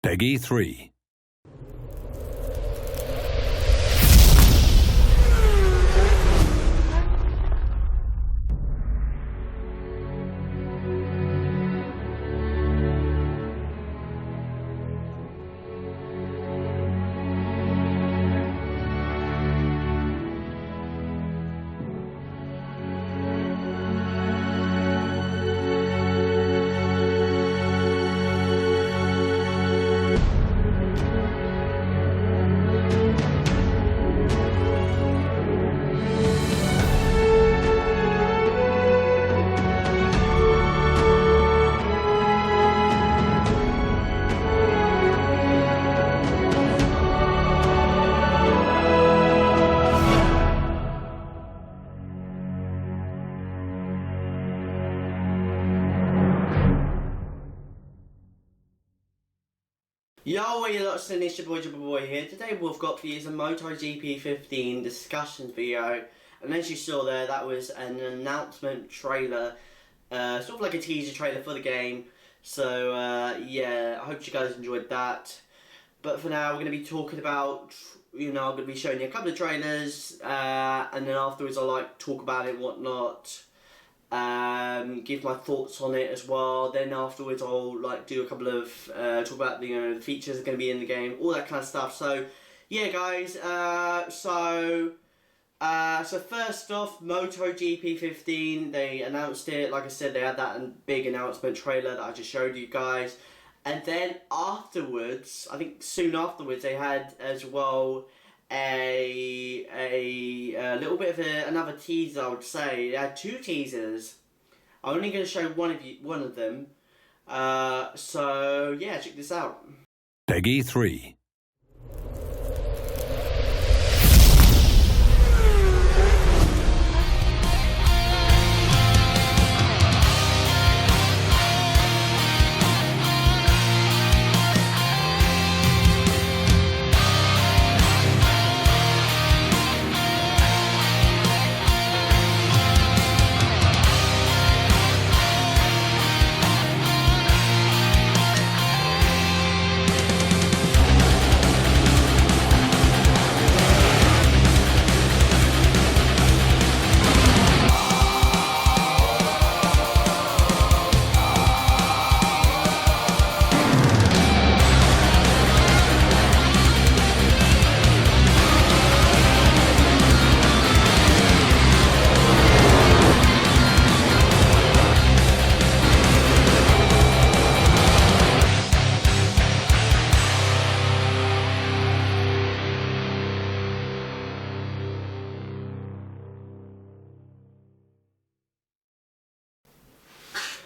Peggy 3. Yo, what you lot saying? It's your boy here. Today we've got for you a MotoGP 15 discussion video, and as you saw there, that was an announcement trailer, sort of like a teaser trailer for the game. So yeah, I hope you guys enjoyed that. But for now, we're going to be talking about, I'm going to be showing you a couple of trailers, and then afterwards I'll talk about it and whatnot. Give my thoughts on it as well. Then afterwards I'll do a couple of talk about the features that are going to be in the game, all that kind of stuff. So yeah, guys. So first off, MotoGP 15. They announced it. Like I said, they had that big announcement trailer that I just showed you guys, and then afterwards, I think soon afterwards, they had as well a little bit of another teaser. I would say they had two teasers. I'm only going to show one of them. So yeah, check this out. Peggy 3.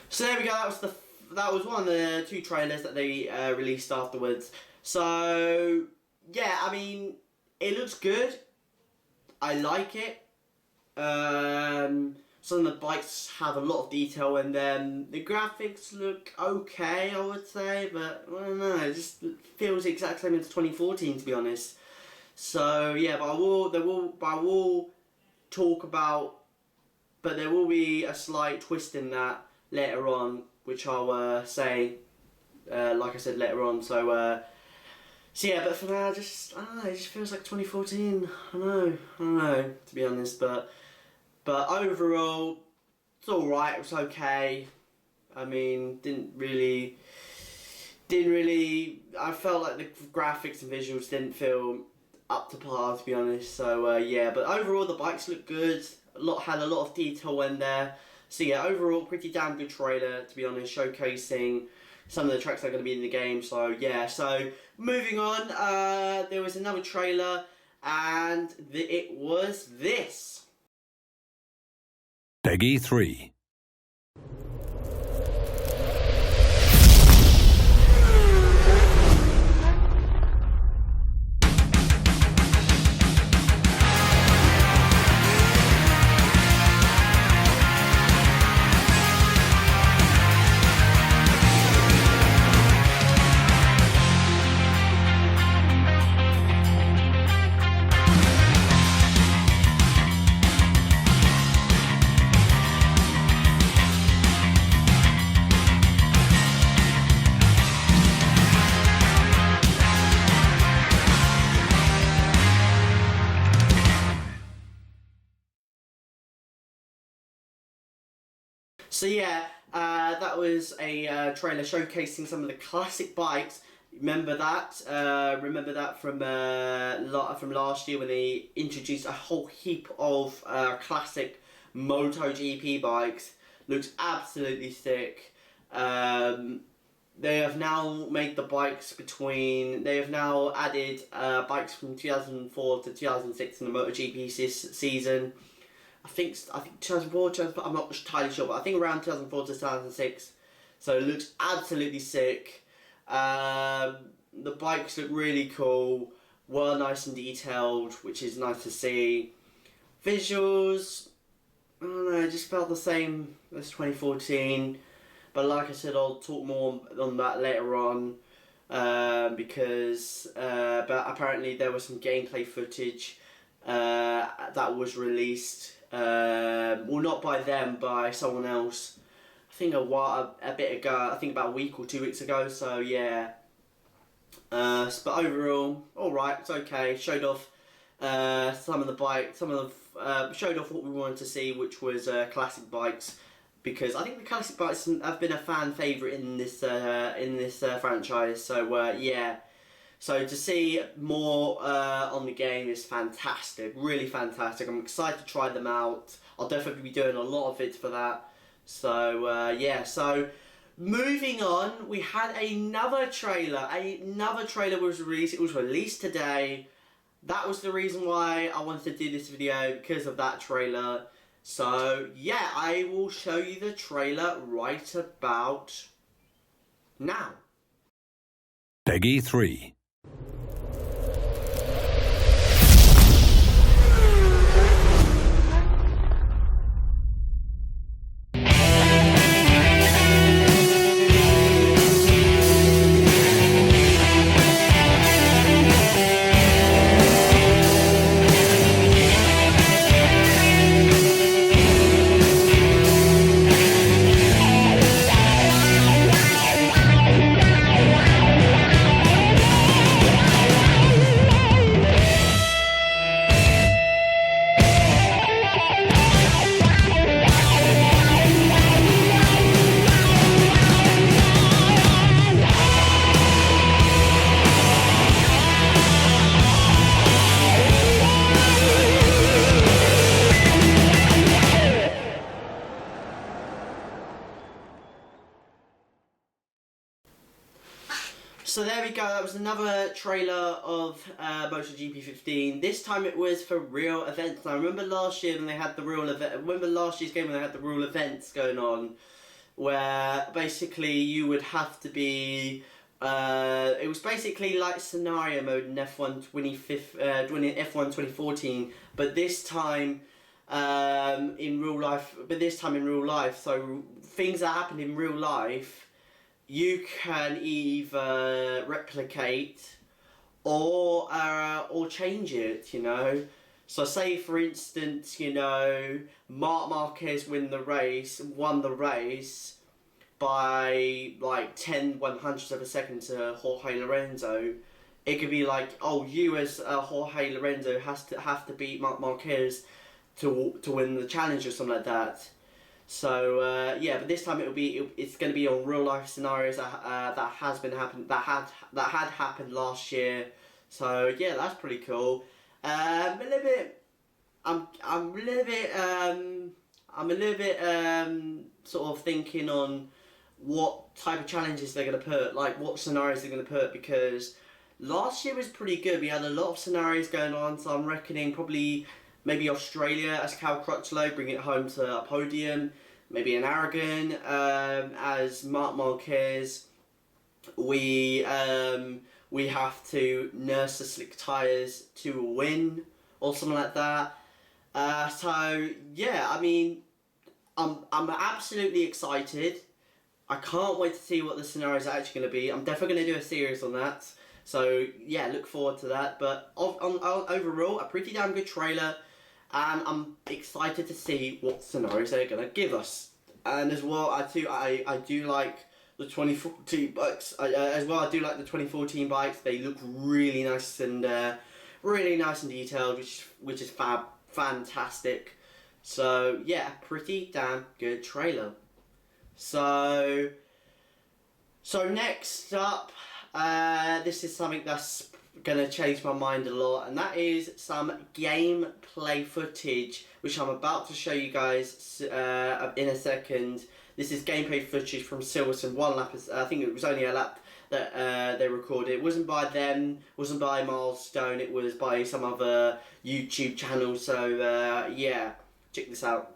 So there we go. That was one of the two trailers that they released afterwards. So yeah, I mean, it looks good. I like it. Some of the bikes have a lot of detail in them. The graphics look okay, I would say, but I don't know. It just feels the exact same as 2014, to be honest. So yeah, but I will talk about. But there will be a slight twist in that later on, which I'll say, like I said, later on. So yeah, but for now, I don't know, it just feels like 2014. I don't know, to be honest. But overall, it's all right. It was okay. I mean, didn't really. I felt like the graphics and visuals didn't feel up to par, to be honest. So yeah, but overall, the bikes look good. Had a lot of detail in there. So yeah, overall, pretty damn good trailer, to be honest, showcasing some of the tracks that are going to be in the game. So yeah, so moving on, there was another trailer, and it was this. Peggy 3. So yeah, that was a trailer showcasing some of the classic bikes. Remember that? Remember that from last year when they introduced a whole heap of classic MotoGP bikes. Looks absolutely sick. They have now made the bikes between. They have now added bikes from 2004 to 2006 in the MotoGP season. I think 2004, 2005, I'm not entirely sure, but I think around 2004 to 2006. So it looks absolutely sick. The bikes look really cool, well nice and detailed, which is nice to see. Visuals, I don't know, it just felt the same as 2014. But like I said, I'll talk more on that later on. But apparently there was some gameplay footage that was released. Well, not by them, by someone else. I think a bit ago. I think about a week or 2 weeks ago. So yeah. But overall, all right. It's okay. Showed off some of the bikes. Showed off what we wanted to see, which was classic bikes. Because I think the classic bikes have been a fan favourite in this franchise. So yeah. So to see more on the game is fantastic, really fantastic. I'm excited to try them out. I'll definitely be doing a lot of vids for that. So yeah, so moving on, we had another trailer. Another trailer was released. It was released today. That was the reason why I wanted to do this video, because of that trailer. So yeah, I will show you the trailer right about now. Peggy 3. So there we go, that was another trailer of MotoGP 15. This time it was for real events. Now remember last year when they had the real event, remember last year's game when they had the real events going on, where basically you would have to be, it was basically like scenario mode in F1 2014, but this time in real life, so things that happen in real life, you can either replicate or change it, you know. So say for instance, you know, Marc Marquez won the race by like 10/100ths of a second to Jorge Lorenzo. It could be like, oh, you as Jorge Lorenzo have to beat Marc Marquez to win the challenge or something like that. So yeah, but this time it's going to be on real life scenarios that had happened last year. So yeah, that's pretty cool. I'm a little bit sort of thinking on what type of challenges they're going to put, like what scenarios they're going to put, because last year was pretty good. We had a lot of scenarios going on, so I'm reckoning probably maybe Australia as Cal Crutchlow, bring it home to a podium. Maybe in Aragon as Marc Marquez. We have to nurse the slick tyres to a win or something like that. So yeah, I mean, I'm absolutely excited. I can't wait to see what the scenarios are actually going to be. I'm definitely going to do a series on that. So yeah, look forward to that. But overall, a pretty damn good trailer. And I'm excited to see what scenarios they're going to give us. And as well, I do like the 2014 bikes. As well, I do like the 2014 bikes. They look really nice and detailed, which is fantastic. So yeah, pretty damn good trailer. So next up, this is something that's gonna change my mind a lot, and that is some gameplay footage, which I'm about to show you guys in a second. This is gameplay footage from Silverstone, one lap. I think it was only a lap that they recorded. It wasn't by them, wasn't by Milestone. It was by some other YouTube channel. So yeah, check this out.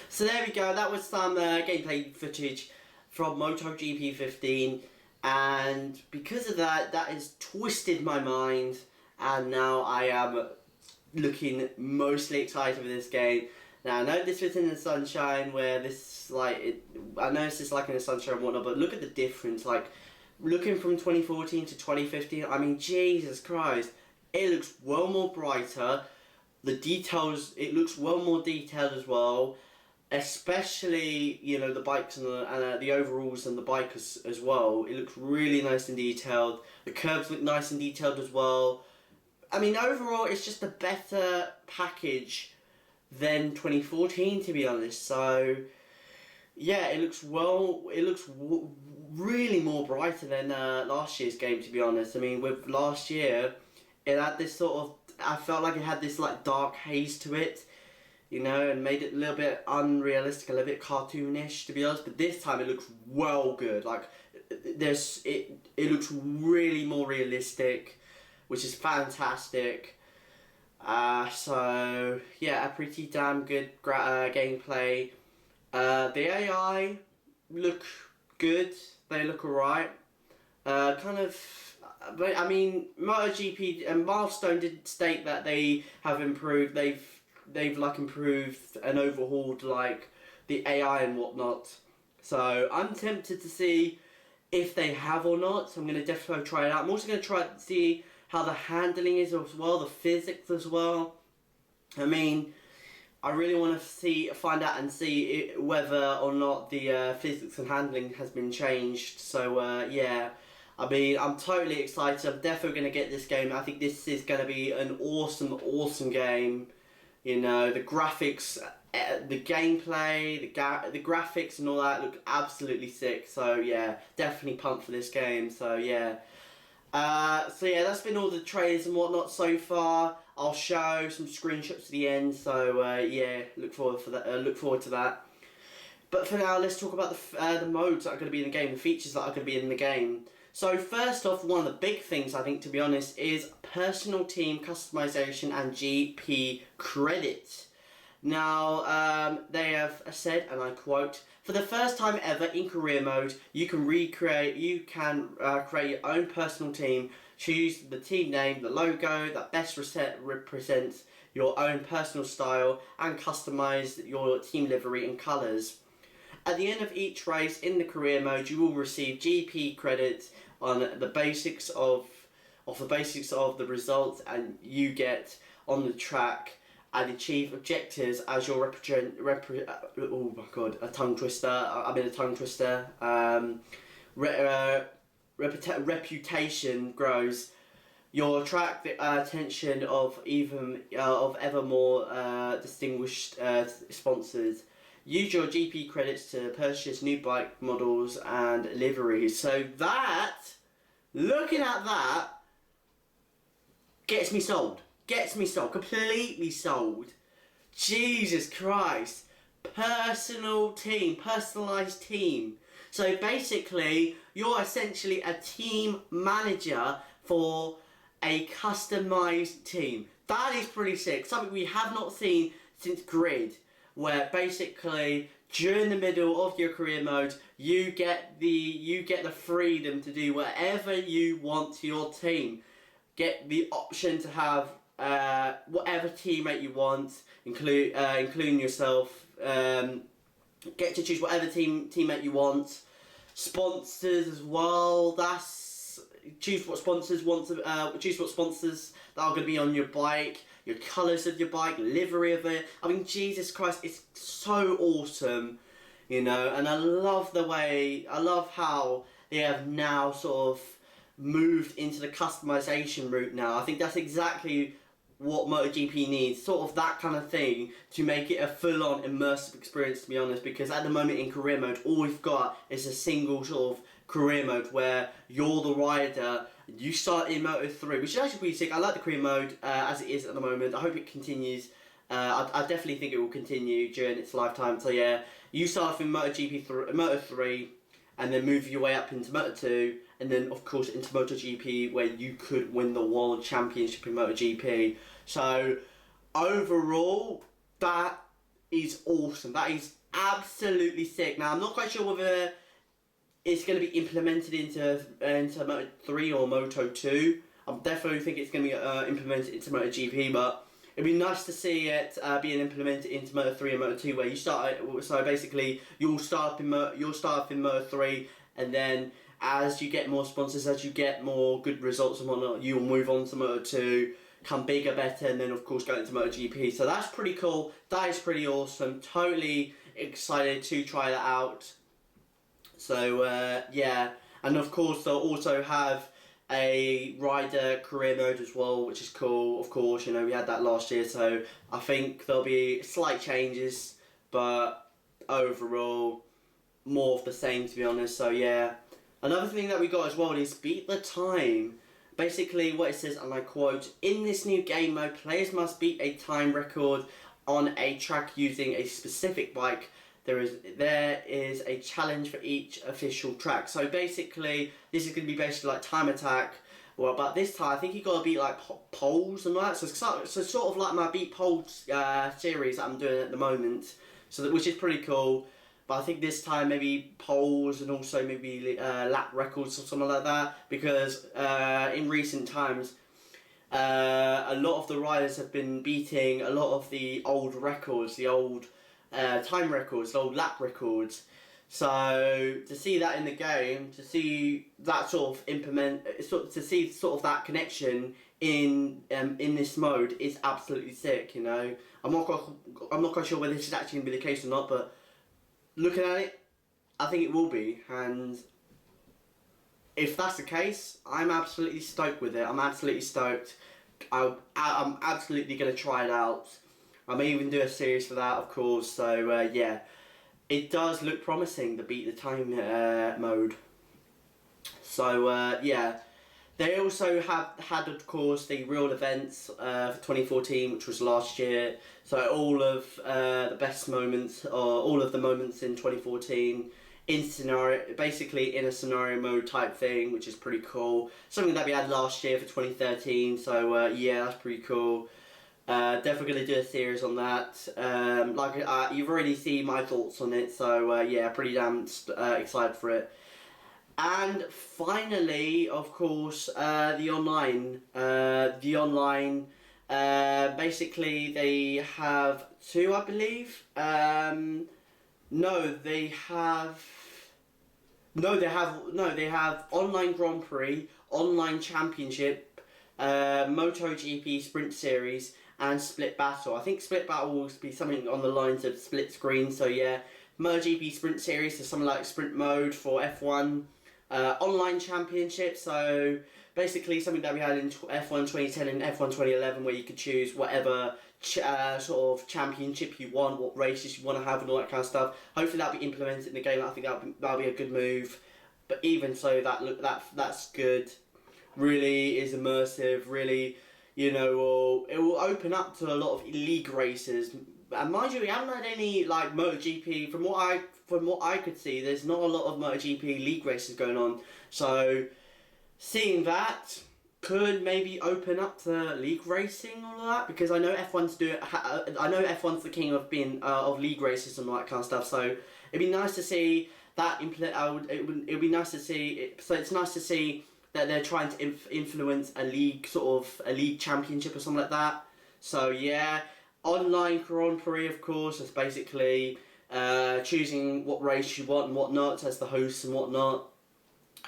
So there we go, that was some gameplay footage from MotoGP 15, and because of that, that has twisted my mind, and now I am looking mostly excited for this game. Now I know this was in the sunshine, where this, like, I know it's just like in the sunshine and whatnot, but look at the difference, like, looking from 2014 to 2015, I mean, Jesus Christ, it looks well more brighter, the details, it looks well more detailed as well. Especially, you know, the bikes and the overalls and the bike as well. It looks really nice and detailed. The curbs look nice and detailed as well. I mean, overall, it's just a better package than 2014, to be honest. So, yeah, it looks really more brighter than last year's game, to be honest. I mean, with last year, it had this sort of, I felt like it had this like dark haze to it, you know, and made it a little bit unrealistic, a little bit cartoonish, to be honest. But this time it looks well good. Like, it looks really more realistic, which is fantastic. So yeah, a pretty damn good gameplay. The AI look good. They look alright. Kind of. But I mean, MotoGP and Milestone did state that they have improved. They've like improved and overhauled like the AI and whatnot. So I'm tempted to see if they have or not. So I'm gonna definitely try it out. I'm also gonna try to see how the handling is as well, the physics as well. I mean, I really want to find out and see whether or not the physics and handling has been changed. So yeah. I mean, I'm totally excited. I'm definitely going to get this game. I think this is going to be an awesome game. You know, the graphics, the gameplay, the graphics and all that look absolutely sick. So yeah, definitely pumped for this game. So yeah. So yeah, that's been all the trailers and whatnot so far. I'll show some screenshots at the end. So yeah, look forward to that. But for now, let's talk about the modes that are going to be in the game, the features that are going to be in the game. So first off, one of the big things, I think, to be honest, is personal team customization and GP credit. Now, they have said, and I quote, "For the first time ever in career mode, you can create your own personal team, choose the team name, the logo that best represents your own personal style, and customize your team livery and colours. At the end of each race in the career mode, you will receive GP credits on the basics of the results and you get on the track, and achieve objectives as your oh my god, a tongue twister. I'm in a tongue twister. Reputation grows. You'll attract the attention of ever more distinguished sponsors. Use your GP credits to purchase new bike models and liveries." So that, looking at that, gets me sold. Completely sold. Jesus Christ. Personalised team. So basically, you're essentially a team manager for a customised team. That is pretty sick. Something we have not seen since Grid, where basically during the middle of your career mode, you get the freedom to do whatever you want to your team. Get the option to have whatever teammate you want, including yourself. Get to choose whatever teammate you want. Sponsors as well. Choose what sponsors that are going to be on your bike, your colours of your bike, livery of it. I mean, Jesus Christ, it's so awesome, you know. And I love how they have now sort of moved into the customization route now. I think that's exactly what MotoGP needs, sort of that kind of thing, to make it a full-on immersive experience, to be honest, because at the moment in career mode, all we've got is a single sort of career mode where you're the rider, you start in Moto 3, which is actually pretty sick. I like the career mode as it is at the moment. I hope it continues. I definitely think it will continue during its lifetime. So yeah, you start off in Moto 3, and then move your way up into Moto 2, and then of course into MotoGP, where you could win the World Championship in MotoGP. So overall, that is awesome. That is absolutely sick. Now, I'm not quite sure whether it's going to be implemented into Moto 3 or Moto 2. I definitely think it's going to be implemented into MotoGP, but it'd be nice to see it being implemented into Moto 3 and Moto 2, where you start. So basically, you'll start off in Moto 3, and then as you get more sponsors, as you get more good results and whatnot, you'll move on to Moto 2, come bigger, better, and then of course go into MotoGP. So that's pretty cool. That is pretty awesome. Totally excited to try that out. So yeah, and of course they'll also have a rider career mode as well, which is cool. Of course, you know, we had that last year, so I think there'll be slight changes, but overall more of the same, to be honest. So yeah, another thing that we got as well is beat the time. Basically what it says, and I quote, "In this new game mode, players must beat a time record on a track using a specific bike. There is a challenge for each official track." So basically, this is going to be basically like time attack. Well, but this time I think you got to beat like poles and that. So sort of like my beat poles series that I'm doing at the moment. So which is pretty cool. But I think this time maybe poles and also maybe lap records or something like that, because in recent times a lot of the riders have been beating a lot of the old records, the old time records, the old lap records. So to see that in the game, to see that sort of to see sort of that connection in this mode is absolutely sick. You know, I'm not quite sure whether this is actually going to be the case or not, but looking at it, I think it will be. And if that's the case, I'm absolutely stoked with it. I'm absolutely stoked. I'm absolutely going to try it out. I may even do a series for that, of course. So yeah, it does look promising, the beat the time mode. So yeah, They also have had, of course, the real events for 2014, which was last year. So all of the best moments, or all of the moments in 2014, in scenario, basically in a scenario mode type thing, which is pretty cool. Something that we had last year for 2013. So yeah, that's pretty cool. Definitely going to do a series on that. You've already seen my thoughts on it, so yeah, pretty damn excited for it. And finally, of course, the online. Basically, they have two, I believe. No, they have. They have online Grand Prix, online Championship, MotoGP Sprint Series, and Split Battle. I think Split Battle will be something on the lines of split screen. So yeah, MotoGP Sprint Series is something like sprint mode for F1. Online Championship, so basically something that we had in F1 2010 and F1 2011, where you could choose whatever sort of championship you want, what races you want to have, and all that kind of stuff. Hopefully that'll be implemented in the game. I think that'll be a good move. But even so, that's good. Really is immersive. Really, it will open up to a lot of league races. And mind you, we haven't had any like MotoGP from what I could see. There's not a lot of MotoGP league races going on. So seeing that could maybe open up to league racing and all that, because I know F1's do it. I know F1's the king of being of league races and all that kind of stuff. So it'd be nice to see that it'd be nice to see it. So it's nice to see that they're trying to influence a league, sort of a league championship or something like that. So yeah, online Grand Prix, of course, is basically choosing what race you want and whatnot as the host and whatnot.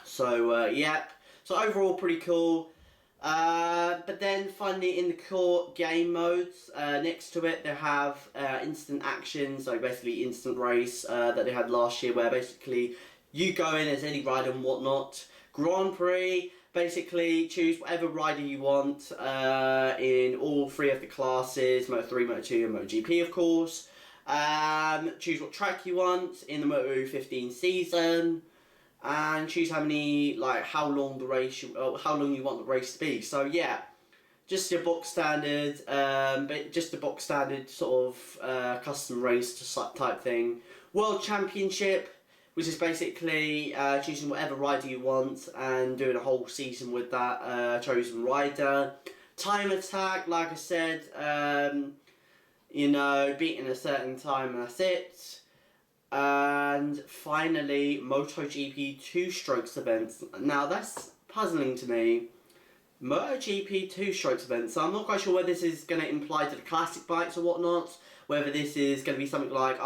So yeah, so overall pretty cool. But then finally in the core game modes, next to it they have instant actions, so basically instant race that they had last year, where basically you go in as any rider and whatnot. Grand Prix, basically choose whatever rider you want in all three of the classes, Moto3, Moto2 and MotoGP, of course. Choose what track you want in the Moto 15 season, and choose how long you want the race to be. So yeah, just your box standard, sort of custom race type thing. World Championship, which is basically choosing whatever rider you want and doing a whole season with that chosen rider. Time attack, like I said, beating a certain time and that's it. And finally, MotoGP 2-strokes events. Now that's puzzling to me. MotoGP 2-strokes events, so I'm not quite sure whether this is going to imply to the classic bikes or whatnot, whether this is going to be something like,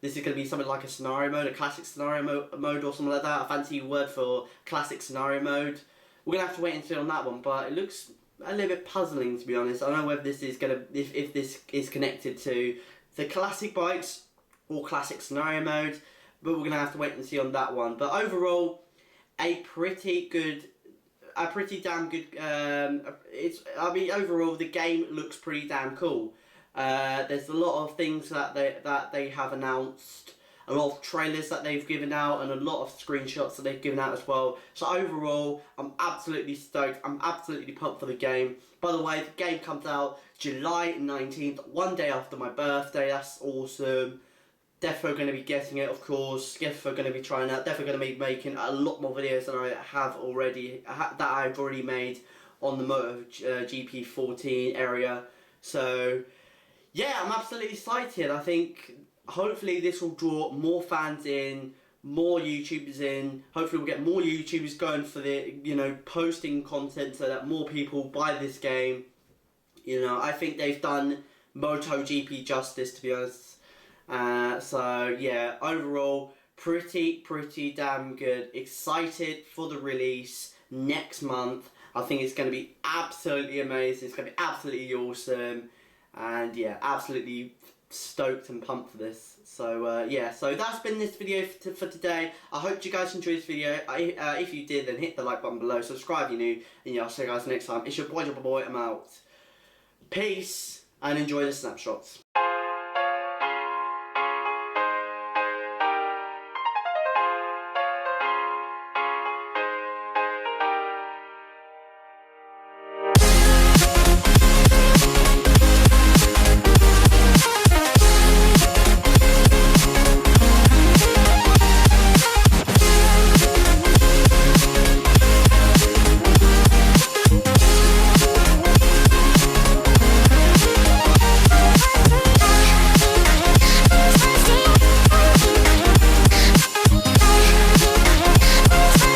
this is going to be something like a scenario mode, a classic scenario mode or something like that, a fancy word for classic scenario mode. We're going to have to wait and see on that one, but it looks a little bit puzzling, to be honest. I don't know whether this is going to, if this is connected to the classic bikes or classic scenario mode, but we're going to have to wait and see on that one. But overall, a pretty damn good. Overall, the game looks pretty damn cool. There's a lot of things that they have announced, a lot of trailers that they've given out, and a lot of screenshots that they've given out as well. So overall, I'm absolutely stoked. I'm absolutely pumped for the game. By the way, the game comes out July 19th, one day after my birthday. That's awesome. Definitely going to be getting it, of course. Definitely going to be trying out. Definitely going to be making a lot more videos than I have already. That I've already made on the MotoGP 14 area. So yeah, I'm absolutely excited. I think hopefully this will draw more fans in, more YouTubers in. Hopefully we'll get more YouTubers going for the posting content so that more people buy this game. I think they've done MotoGP justice, to be honest. So yeah, overall pretty damn good. Excited for the release next month. I think it's going to be absolutely amazing. It's going to be absolutely awesome, and yeah, absolutely stoked and pumped for this. So yeah, so that's been this video for today. I hope you guys enjoyed this video. If you did, then hit the like button below, subscribe if you're new, and yeah, I'll see you guys next time. It's your boy, I'm out. Peace, and enjoy the snapshots.